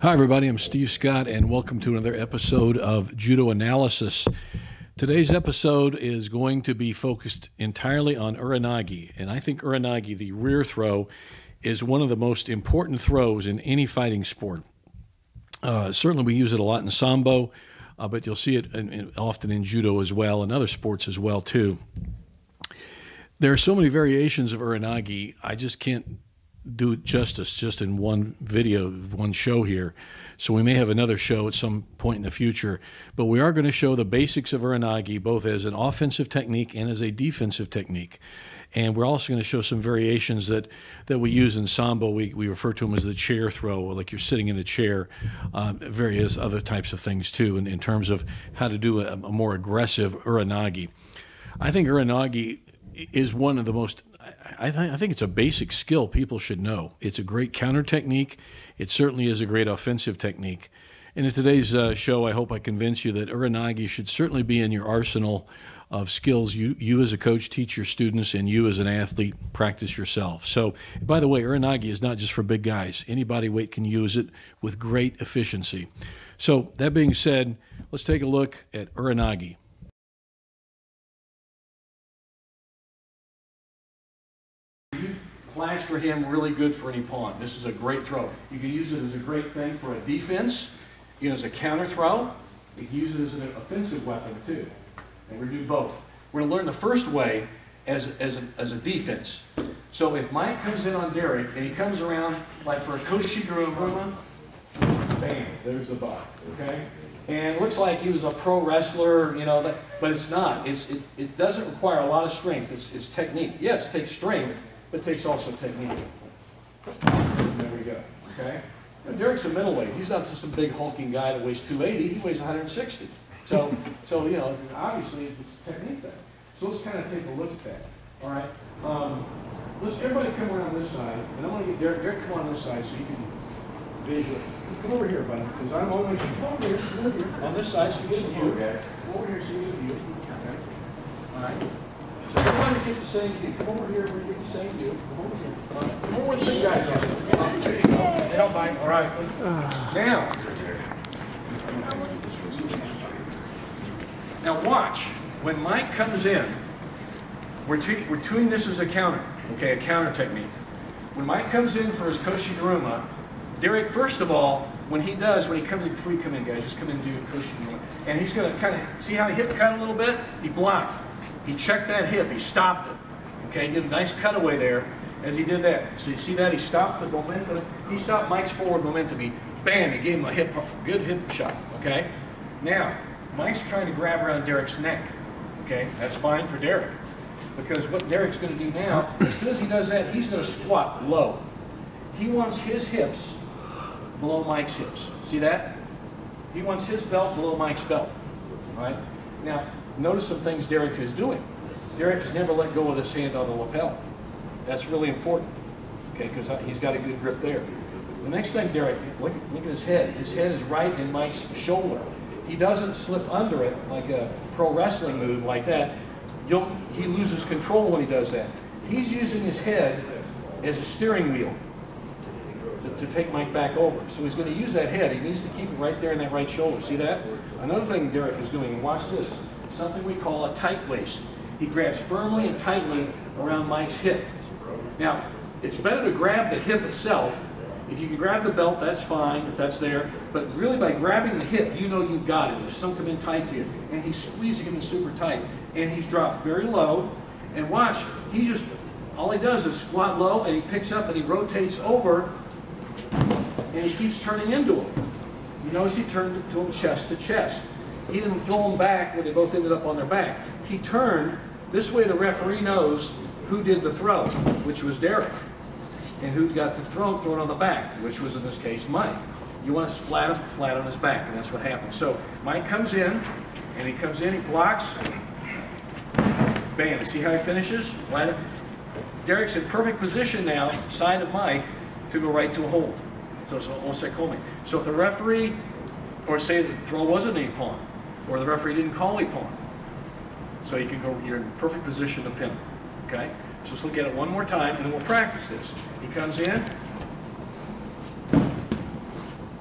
Hi, everybody. I'm Steve Scott, and welcome to another episode of Judo Analysis. Today's episode is going to be focused entirely on uranage, and I think uranage, the rear throw, is one of the most important throws in any fighting sport. Certainly, we use it a lot in Sambo, but you'll see it often in Judo as well, and other sports as well, too. There are so many variations of uranage, I just can't do it justice just in one video, one show here. So we may have another show at some point in the future, but we are going to show the basics of uranage both as an offensive technique and as a defensive technique. And we're also going to show some variations that we use in Sambo. We refer to them as the chair throw, like you're sitting in a chair, various other types of things too, in terms of how to do a more aggressive uranage. I think uranage is one of the most, I think it's a basic skill people should know. It's a great counter technique. It certainly is a great offensive technique. And in today's show, I hope I convince you that uranage should certainly be in your arsenal of skills you as a coach teach your students, and you as an athlete practice yourself. So, by the way, uranage is not just for big guys. Any body weight can use it with great efficiency. So, that being said, let's take a look at uranage. Plaster him really good for any pawn. This is a great throw. You can use it as a great thing for a defense, as a counter throw. You can use it as an offensive weapon too. And we're going to do both. We're going to learn the first way as a defense. So if Mike comes in on Derek and he comes around like for a Koshiguruma, bam, there's the butt, okay? And it looks like he was a pro wrestler, but it's not. It doesn't require a lot of strength. It's technique. Yes, it takes strength, but it takes also technique. There we go, okay? Now, Derek's a middleweight. He's not just a big hulking guy that weighs 280. He weighs 160. So obviously it's a technique thing. So let's kind of take a look at that. All right. Let's everybody come around this side, and I want to get Derek. Derek, come on this side so you can visually. Come over here, buddy, because I'm always come over here, on this side so you get a view. Okay. Come over here so you get a view. Okay. All right. So everybody get the same view. Come over here, we get the same view. Come over here. All right. Come over where the big guys are. There you go. Help, Mike. All right. Now watch. When Mike comes in, we're doing this as a counter, okay, a counter technique. When Mike comes in for his Koshiguruma, Derek, first of all, when he comes in, before you come in, guys, just come in and do your Koshiguruma. And he's going to kind of, see how he hip cut a little bit? He blocked. He checked that hip. He stopped it. Okay, he did a nice cutaway there as he did that. So you see that? He stopped the momentum. He stopped Mike's forward momentum. He gave him a good hip shot, okay? Now, Mike's trying to grab around Derek's neck. Okay, that's fine for Derek. Because what Derek's going to do now, as soon as he does that, he's going to squat low. He wants his hips below Mike's hips. See that? He wants his belt below Mike's belt. All right? Now, notice some things Derek is doing. Derek has never let go of his hand on the lapel. That's really important. Okay, because he's got a good grip there. The next thing, Derek, look at his head. His head is right in Mike's shoulder. He doesn't slip under it like a pro wrestling move like that. He loses control when he does that. He's using his head as a steering wheel to take Mike back over. So he's going to use that head. He needs to keep it right there in that right shoulder. See that? Another thing Derek is doing, and watch this, something we call a tight waist. He grabs firmly and tightly around Mike's hip. Now, it's better to grab the hip itself. If you can grab the belt, that's fine, if that's there. But really by grabbing the hip, you've got it. If some come in tight to you. And he's squeezing him in super tight. And he's dropped very low. And watch, all he does is squat low, and he picks up and he rotates over, and he keeps turning into him. You notice he turned to him chest to chest. He didn't throw him back when they both ended up on their back. He turned. This way the referee knows who did the throw, which was Derek. And who got the thrown on the back, which was in this case Mike. You want to splat him flat on his back, and that's what happens. So Mike comes in, and he blocks, bam, see how he finishes? Derek's in perfect position now, side of Mike, to go right to a hold. So it's almost like homing. So if the referee, or say the throw wasn't a pawn, or the referee didn't call a pawn, so you can go, you're in perfect position to pin, okay? So let's look at it one more time, and then we'll practice this. He comes in.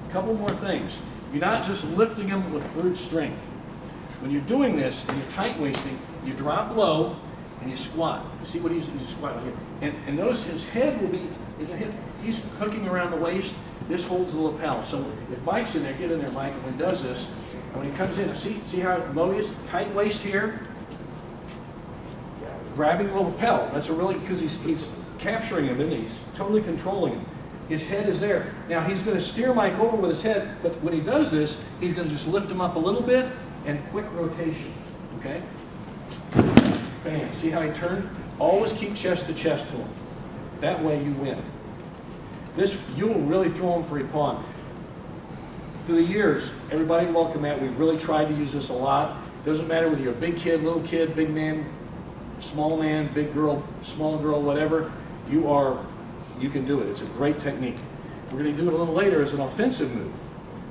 A couple more things. You're not just lifting him with brute strength. When you're doing this and you're tight waisting, you drop low and you squat. You see what he's squatting here. And notice his head will be, he's hooking around the waist. This holds the lapel. So if Mike's in there, get in there, Mike, and when he does this, and when he comes in, see how low he is? Tight waist here. Grabbing the lapel. That's a really, because he's capturing him, and he's totally controlling him. His head is there. Now he's going to steer Mike over with his head, but when he does this, he's going to just lift him up a little bit and quick rotation. Okay? Bam. See how he turned? Always keep chest to chest to him. That way you win. This, you will really throw him for a pawn. Through the years, everybody welcome that. We've really tried to use this a lot. Doesn't matter whether you're a big kid, little kid, big man, small man, big girl, small girl, whatever. You can do it. It's a great technique. We're going to do it a little later as an offensive move.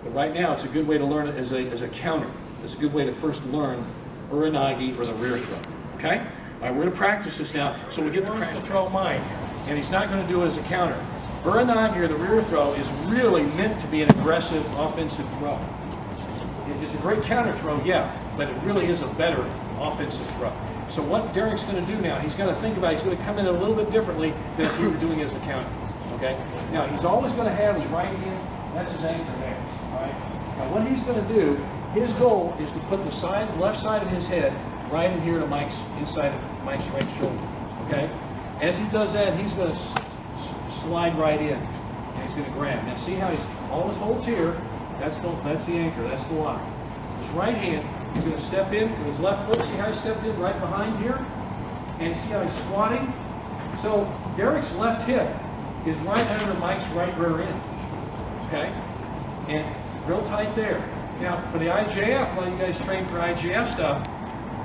But right now, it's a good way to learn it as a counter. It's a good way to first learn uranagi, or the rear throw. Okay? All right, we're going to practice this now. So we get the practice to throw Mike, and he's not going to do it as a counter. Uranagi, or the rear throw, is really meant to be an aggressive offensive throw. It's a great counter throw, yeah, but it really is a better offensive throw. So what Derek's going to do now, he's going to think about it. He's going to come in a little bit differently than if you were doing it as a counter. Okay? Now, he's always going to have his right hand, that's his anchor there. All right? Now, what he's going to do, his goal is to put the left side of his head right in here to Mike's, inside of Mike's right shoulder. Okay? As he does that, he's going to slide right in, and he's going to grab. Now, see how he always holds here? That's the anchor, that's the lock. His right hand, he's going to step in with his left foot. See how he stepped in right behind here? And see how he's squatting? So Derek's left hip is right under Mike's right rear end. Okay? And real tight there. Now, for the IJF, a lot of you guys train for IJF stuff,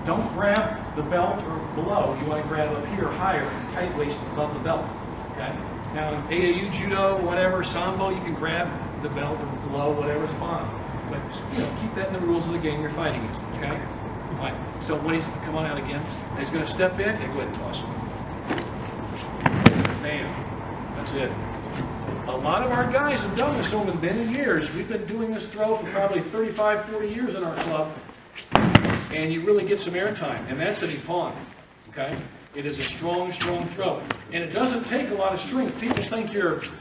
don't grab the belt or below. You want to grab up here higher, tight waist above the belt. Okay? Now, in AAU, judo, whatever, sambo, you can grab the belt or below, whatever's fine. But keep that in the rules of the game you're fighting in, okay? All right, so when he's, come on out again. He's going to step in, and go ahead and toss him. Bam. That's it. A lot of our guys have done this over many years. We've been doing this throw for probably 35, 40 years in our club. And you really get some air time, and that's an ippon, okay? It is a strong, strong throw. And it doesn't take a lot of strength. People think you're some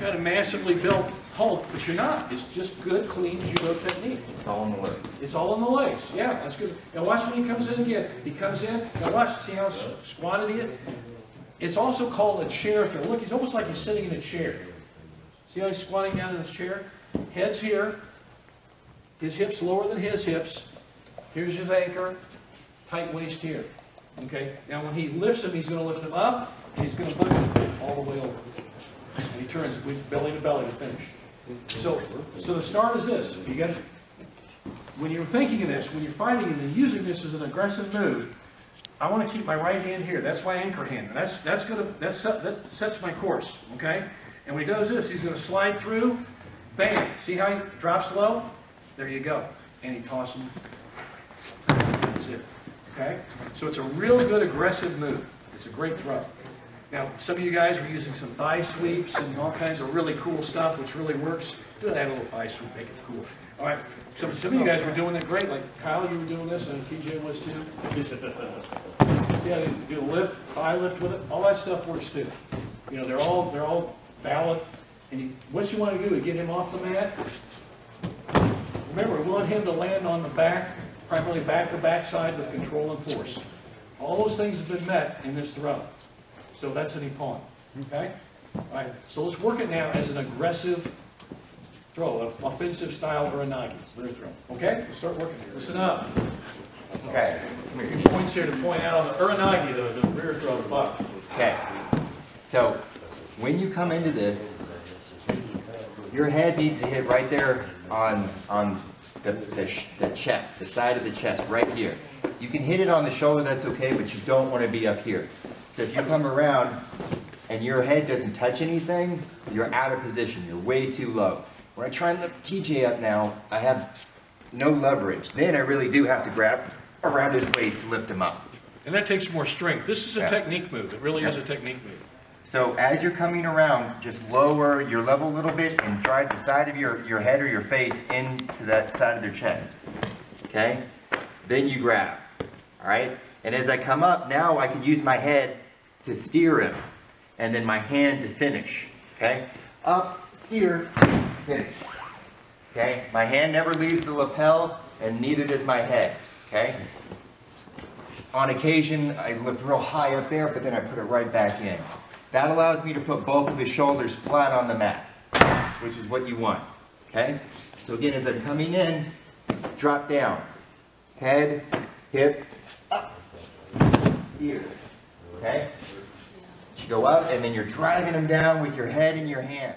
kind of massively built Hulk, but you're not. It's just good, clean judo technique. It's all in the legs. It's all in the legs. Yeah, that's good. Now watch when he comes in again. He comes in. Now watch. See how squatted he is? It's also called a chair throw. Look, he's almost like he's sitting in a chair. See how he's squatting down in his chair? Head's here. His hips lower than his hips. Here's his anchor. Tight waist here. Okay, now when he lifts him, he's going to lift him up, and he's going to put him all the way over. And he turns belly to belly to finish. So the start is this. You got to, when you're thinking of this, when you're fighting and using this as an aggressive move, I want to keep my right hand here. That's my anchor hand. That sets my course. Okay, and when he does this, he's going to slide through. Bam! See how he drops low? There you go. And he tosses him. That's it. Okay? So it's a real good aggressive move. It's a great throw. Now, some of you guys were using some thigh sweeps and all kinds of really cool stuff, which really works. Do that little thigh sweep, make it cool. All right. Some of you guys were doing it great. Like Kyle, you were doing this, and TJ was too. See how they do a lift, thigh lift with it? All that stuff works too. You know, they're all valid. And what you want to do to get him off the mat, remember, we want him to land on the back, primarily back to backside with control and force. All those things have been met in this throw. So that's an ippon. Okay? All right. So let's work it now as an aggressive throw, an offensive style uranagi, rear throw. Okay? Let's start working here. Listen up. Okay. Points here to point out on the uranagi, the rear throw, the buck. Okay. So when you come into this, your head needs to hit right there on the chest, the side of the chest, right here. You can hit it on the shoulder, that's okay, but you don't want to be up here. So if you come around and your head doesn't touch anything, you're out of position. You're way too low. When I try and lift TJ up now, I have no leverage. Then I really do have to grab around his waist to lift him up. And that takes more strength. This is a technique move. It really is a technique move. So as you're coming around, just lower your level a little bit and drive the side of your head or your face into that side of their chest. Okay? Then you grab. All right? And as I come up, now I can use my head to steer him. And then my hand to finish. Okay? Up, steer, finish. Okay? My hand never leaves the lapel, and neither does my head. Okay? On occasion, I lift real high up there, but then I put it right back in. That allows me to put both of his shoulders flat on the mat, which is what you want. Okay? So again, as I'm coming in, drop down. Head, hip, up, steer. Okay? You go up, and then you're driving them down with your head in your hand.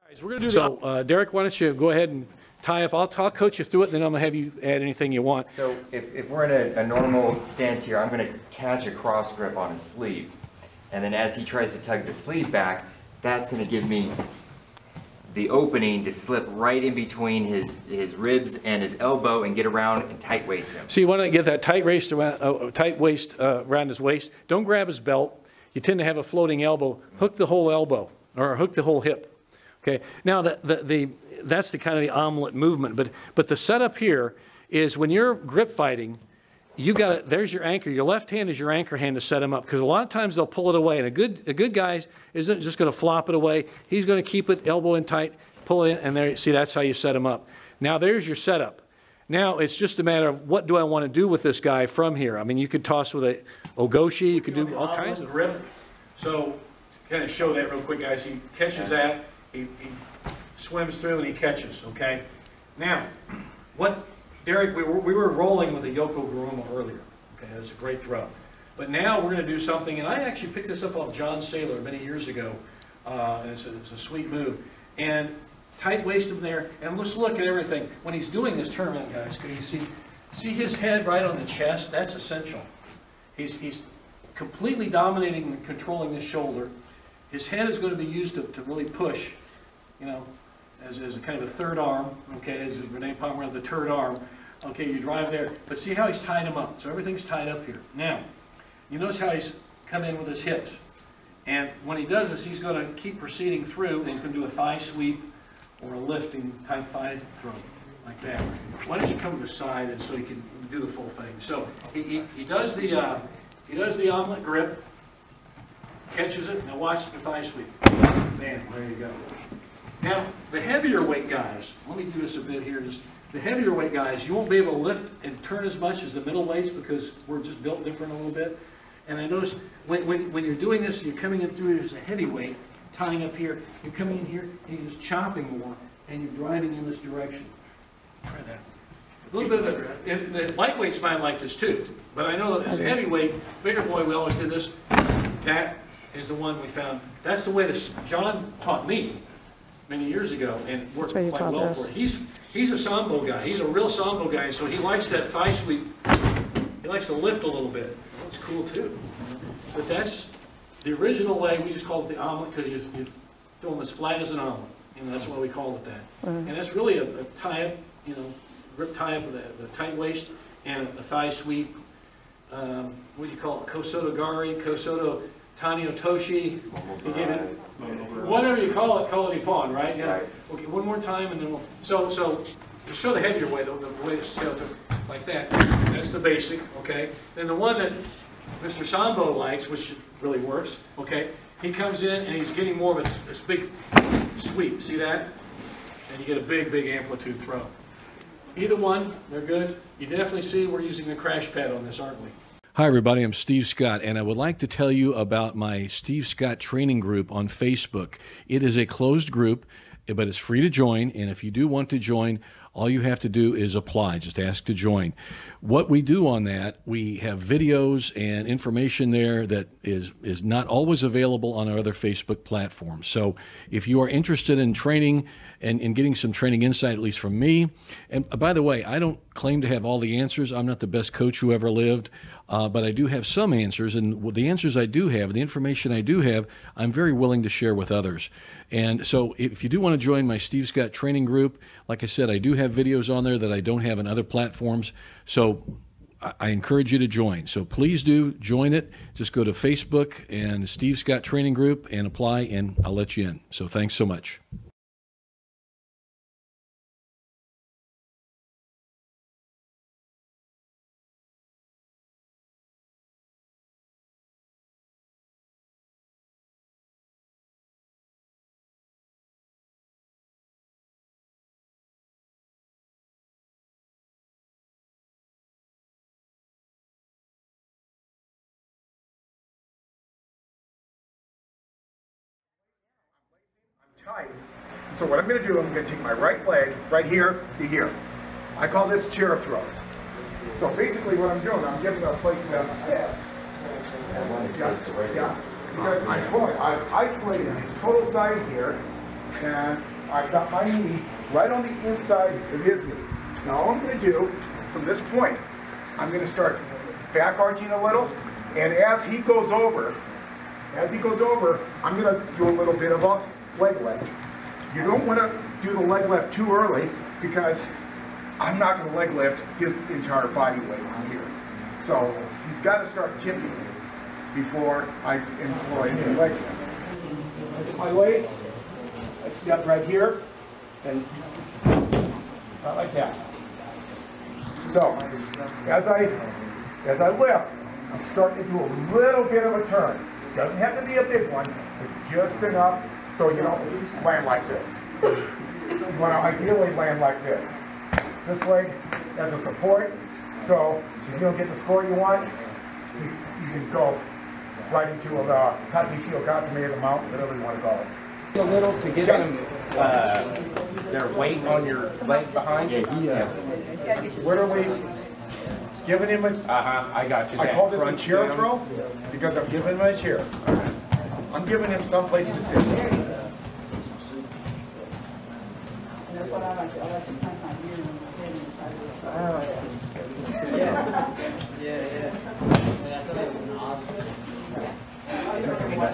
Guys, we're going to do so. Derek, why don't you go ahead and tie up? I'll coach you through it, and then I'm going to have you add anything you want. So if we're in a normal stance here, I'm going to catch a cross grip on his sleeve. And then as he tries to tug the sleeve back, that's going to give me the opening to slip right in between his ribs and his elbow and get around and tight waist him. So you want to get that tight waist around his waist. Don't grab his belt. You tend to have a floating elbow. Hook the whole elbow, or hook the whole hip. Okay. Now that's the kind of the omelet movement, but the setup here is when you're grip fighting, you've got it. There's your anchor. Your left hand is your anchor hand to set him up, because a lot of times they'll pull it away, and a good guy isn't just going to flop it away. He's going to keep it elbow in tight, pull it in, and there. See, that's how you set him up. Now there's your setup. Now it's just a matter of what do I want to do with this guy from here. I mean, you could toss with a ogoshi. You could do all kinds of grip. So kind of show that real quick, guys. He catches that. He swims through and he catches, okay? Now, Derek, we were rolling with a Yoko Guruma earlier, okay? That's a great throw. But now we're going to do something, and I actually picked this up off John Saylor many years ago, and it's a sweet move. And tight waist him there, and let's look at everything. When he's doing this tournament, guys, can you see his head right on the chest? That's essential. He's completely dominating and controlling this shoulder. His head is going to be used to really push, you know, as a kind of a third arm, okay, as Renee Palmer, the third arm. Okay, you drive there, but see how he's tied him up. So everything's tied up here. Now, you notice how he's come in with his hips. And when he does this, he's going to keep proceeding through, and he's going to do a thigh sweep or a lifting type thigh throw, like that. Why don't you come to the side and so you can do the full thing. So he does the omelet grip, catches it. Now watch the thigh sweep. Bam, there you go. Now, the heavier weight guys, let me do this a bit here. The heavier weight guys, you won't be able to lift and turn as much as the middle weights because we're just built different a little bit. And I notice when you're doing this, you're coming in through as a heavyweight, tying up here, you're coming in here and you're just chopping more, and you're driving in this direction. Try that. A little bit of it. The lightweights might like this too, but I know as a heavyweight, bigger boy, we always did this. That is the one we found. That's the way this John taught me many years ago, and worked quite well for it. He's a sambo guy. He's a real sambo guy, so he likes that thigh sweep. He likes to lift a little bit. That's cool too. But that's the original way. We just called it the omelet because you throw them as flat as an omelet. And that's why we called it that. And that's really a tie-up, grip tie-up of the tight waist and a thigh sweep. What do you call it? Kosoto Gari, Kosoto Tani Otoshi. Whatever you call it Ippon, right? Yeah. Right. Okay, one more time and then we'll... So to show the heavier way, the way it's set up like that, that's the basic, okay? Then the one that Mr. Sambo likes, which really works, okay? He comes in and he's getting more of this big sweep, see that? And you get a big amplitude throw. Either one, they're good. You definitely see we're using the crash pad on this, aren't we? Hi everybody, I'm Steve Scott, and I would like to tell you about my Steve Scott training group on Facebook. It is a closed group, but it's free to join, and if you do want to join, All you have to do is apply. Just ask to join. What we do on that, we have videos and information there that is not always available on our other Facebook platforms. So if you are interested in training and getting some training insight, at least from me, and by the way, I don't claim to have all the answers. I'm not the best coach who ever lived, but I do have some answers, and the answers I do have, the information I do have, I'm very willing to share with others. And so if you do want to join my Steve Scott training group, like I said, I do have videos on there that I don't have on other platforms. So I encourage you to join. So please do join it. Just go to Facebook and Steve Scott Training Group and apply, and I'll let you in. So thanks so much. Tight. So what I'm going to do, I'm going to take my right leg right here to here. I call this chair throws. So basically what I'm doing, I'm giving a place where I'm sit. Yeah. Because I've isolated his total side here, and I've got my knee right on the inside of his knee. Now all I'm going to do from this point, I'm going to start back arching a little, and as he goes over, I'm going to do a little bit of a leg lift. You don't want to do the leg lift too early, because I'm not going to leg lift his entire body weight on here. So he's got to start tipping before I employ the leg lift. My waist, I step right here, and not like that. So as I lift, I'm starting to do a little bit of a turn. Doesn't have to be a big one, but just enough so you don't land like this. You want to ideally land like this. This leg as a support, so if you don't get the score you want, you can go right into a Taiji Shiokatame, the mount, whatever you want to call it. A little to give them their weight on your leg behind you. What are we giving him? I got you. I call this a chair throw because I'm giving him a chair. I'm giving him some place to sit. That's what I like to plant my ear on the head and the side of the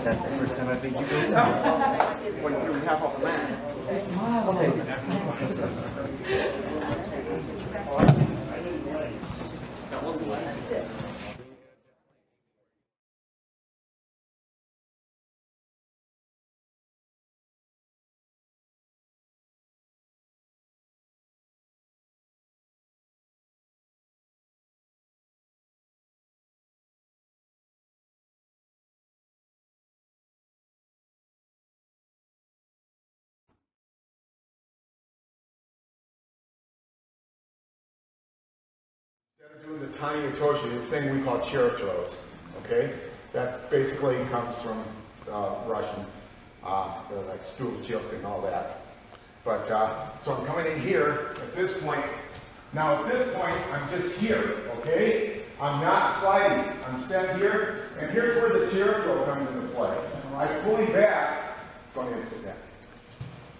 That's the first time I think you go. When you have off the mat. Instead of doing the tani otoshi, the thing we call chair throws, okay? That basically comes from Russian, like stool chip and all that. But, so I'm coming in here at this point. Now at this point, I'm just here, okay? I'm not sliding, I'm set here, and here's where the chair throw comes into play. I pull him back, go ahead and sit down.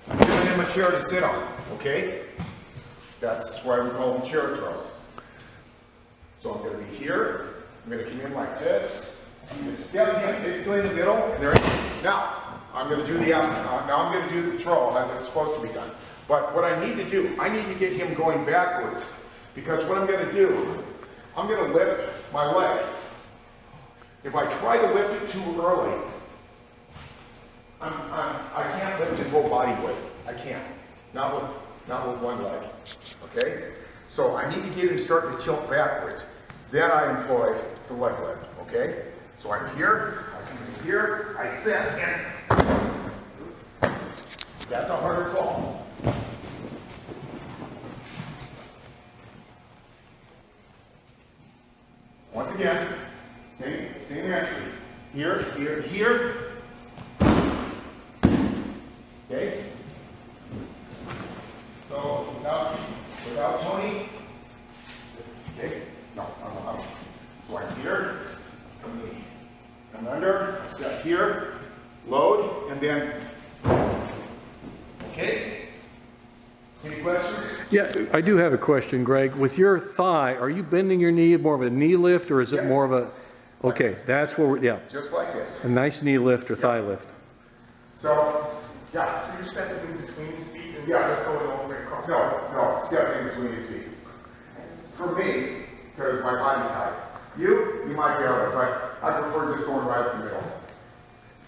I'm giving him a chair to sit on, okay? That's why we call them chair throws. So I'm going to be here, I'm going to come in like this, I'm going to step in basically in the middle, and there. Now, I'm going to do now I'm going to do the throw as it's supposed to be done. But what I need to do, I need to get him going backwards, because what I'm going to do, I'm going to lift my leg. If I try to lift it too early, I can't lift his whole body weight. I can't. Not with one leg. Okay? So I need to get him starting to tilt backwards. Then I employ the leg lift. Okay? So I'm here, I come in here, I sit, and that's a harder fall. Once again, same entry. Here, here, here. Okay? So now here, load, and then, okay? Any questions? Yeah, I do have a question, Greg. With your thigh, are you bending your knee, more of a knee lift, or is it Yeah. more of a, okay, that's where we're, yeah, Just like this. a nice knee lift or thigh lift. So, yeah. So you're stepping in between his feet instead Yes. of going all the way across? No, step in between his feet. For me, because my body type. You might be able to, but I prefer just going right in the middle.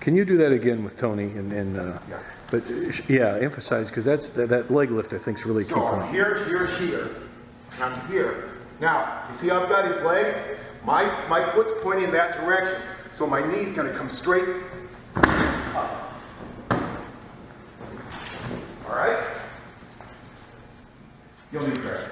Can you do that again with Tony and Yeah. but yeah, emphasize, because that's, that leg lift I think is really key So point. here, I'm here. Now, you see I've got his leg? My foot's pointing in that direction. So my knee's gonna come straight up. All right? You'll need credit.